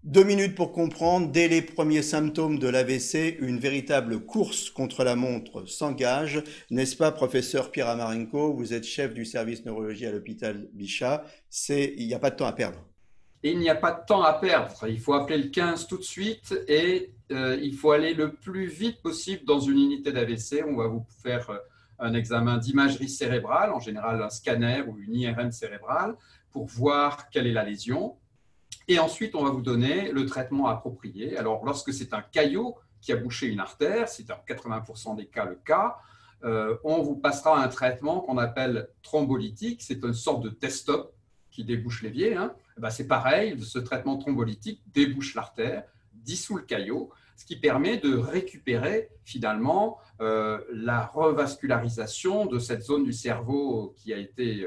2 minutes pour comprendre, dès les premiers symptômes de l'AVC, une véritable course contre la montre s'engage. N'est-ce pas, professeur Pierre Amarenko? Vous êtes chef du service neurologie à l'hôpital Bichat. Il n'y a pas de temps à perdre. Et il n'y a pas de temps à perdre. Il faut appeler le 15 tout de suite et il faut aller le plus vite possible dans une unité d'AVC. On va vous faire un examen d'imagerie cérébrale, en général un scanner ou une IRM cérébrale, pour voir quelle est la lésion. Et ensuite, on va vous donner le traitement approprié. Alors, lorsque c'est un caillot qui a bouché une artère, c'est dans 80% des cas le cas, on vous passera un traitement qu'on appelle thrombolytique. C'est une sorte de test-up qui débouche l'évier. C'est pareil, ce traitement thrombolytique débouche l'artère, dissout le caillot, ce qui permet de récupérer finalement la revascularisation de cette zone du cerveau qui a été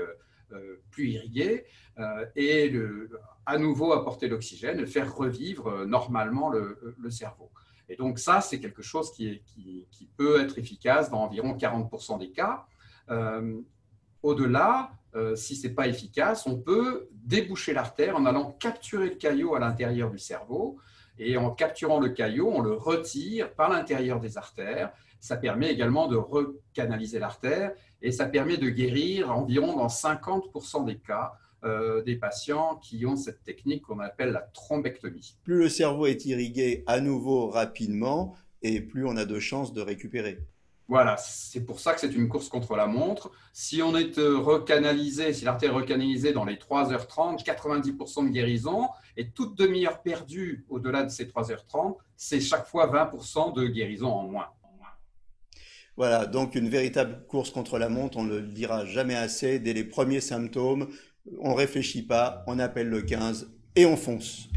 plus irriguée et à nouveau apporter l'oxygène et faire revivre normalement le cerveau. Et donc ça, c'est quelque chose qui peut être efficace dans environ 40% des cas. Au-delà, si ce n'est pas efficace, on peut déboucher l'artère en allant capturer le caillot à l'intérieur du cerveau. Et en capturant le caillot, on le retire par l'intérieur des artères. Ça permet également de recanaliser l'artère et ça permet de guérir environ dans 50% des cas des patients qui ont cette technique qu'on appelle la thrombectomie. Plus le cerveau est irrigué à nouveau rapidement et plus on a de chances de récupérer. Voilà, c'est pour ça que c'est une course contre la montre. Si on est recanalisé, si l'artère est recanalisée dans les 3h30, 90% de guérison, et toute demi-heure perdue au-delà de ces 3h30, c'est chaque fois 20% de guérison en moins. Voilà, donc une véritable course contre la montre, on ne le dira jamais assez. Dès les premiers symptômes, on ne réfléchit pas, on appelle le 15 et on fonce.